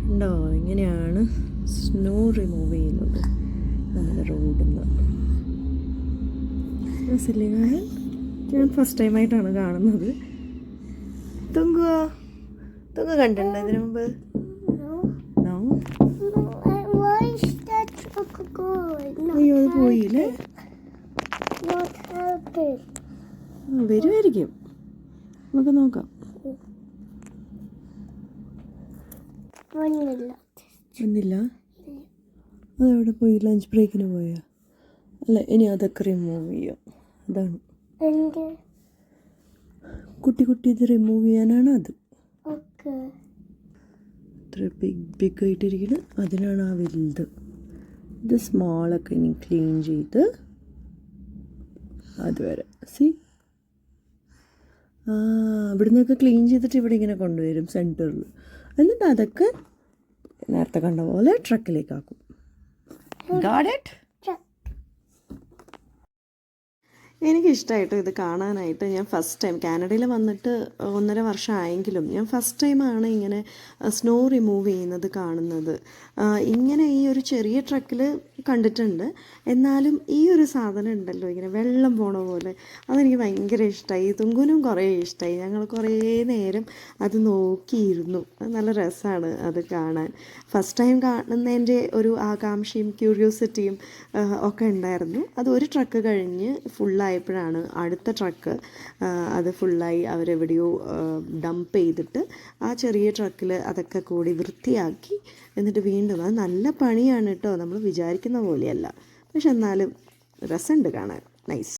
ഉണ്ടോ? ഇങ്ങനെയാണ് snow remove ചെയ്യുന്നത് നമ്മുടെ റോഡിൽ നിന്ന്. രസമില്ലേ കാണാൻ? ഞാൻ ഫസ്റ്റ് ടൈമായിട്ടാണ് കാണുന്നത്. തുങ്ക കണ്ടിട്ടുണ്ടോ ഇതിനു മുമ്പ്? അയ്യോ അത് പോയില്ലേ? വരുമായിരിക്കും, നമുക്ക് നോക്കാം. വന്നില്ല? അതെവിടെ പോയി? ലഞ്ച് ബ്രേക്കിന് പോയാ? അല്ല, ഇനി അതൊക്കെ റിമൂവ് ചെയ്യാം. അതാണ് കുട്ടി ഇത് റിമൂവ് ചെയ്യാനാണ്. അത് ഇത്ര ബിഗ് ആയിട്ടിരിക്കുന്നത്, അതിനാണ് ആ വലുത്. ഇത് സ്മോളൊക്കെ ഇനി ക്ലീൻ ചെയ്ത് അതുവരെ ഇവിടെ നിന്നൊക്കെ ക്ലീൻ ചെയ്തിട്ട് ഇവിടെ ഇങ്ങനെ കൊണ്ടുവരും സെൻറ്ററിൽ. എന്നിട്ട് അതൊക്കെ നേരത്തെ കണ്ട പോലെ ട്രക്കിലേക്ക് ആക്കും. Got it? എനിക്കിഷ്ടമായിട്ട് ഇത് കാണാനായിട്ട്. ഞാൻ ഫസ്റ്റ് ടൈം കാനഡയിൽ വന്നിട്ട് 1.5 വർഷമായെങ്കിലും ഞാൻ ഫസ്റ്റ് ടൈമാണ് ഇങ്ങനെ സ്നോ റിമൂവ് ചെയ്യുന്നത് കാണുന്നത്. ഇങ്ങനെ ഈ ഒരു ചെറിയ ട്രക്കിൽ കണ്ടിട്ടുണ്ട്, എന്നാലും ഈ ഒരു സാധനം ഉണ്ടല്ലോ ഇങ്ങനെ വെള്ളം പോണ പോലെ, അതെനിക്ക് ഭയങ്കര ഇഷ്ടമായി. തുങ്കുനും കുറേ ഇഷ്ടമായി. ഞങ്ങൾ കുറേ നേരം അത് നോക്കിയിരുന്നു. അത് നല്ല രസമാണ് അത് കാണാൻ. ഫസ്റ്റ് ടൈം കാണുന്നതിൻ്റെ ഒരു ആകാംക്ഷയും ക്യൂരിയോസിറ്റിയും ഒക്കെ ഉണ്ടായിരുന്നു. അത് ഒരു ട്രക്ക് കഴിഞ്ഞ് ഫുള്ളായപ്പോഴാണ് അടുത്ത ട്രക്ക് അത് ഫുള്ളായി അവരെവിടെയോ ഡംപ് ചെയ്തിട്ട് ആ ചെറിയ ട്രക്കിൽ അതൊക്കെ കൂടി വൃത്തിയാക്കി എന്നിട്ട് വീണ്ടും. അത് നല്ല പണിയാണ് കേട്ടോ, നമ്മൾ വിചാരിക്കുന്ന പോലെയല്ല. പക്ഷെ എന്നാലും രസമുണ്ട് കാണാൻ. നൈസ്.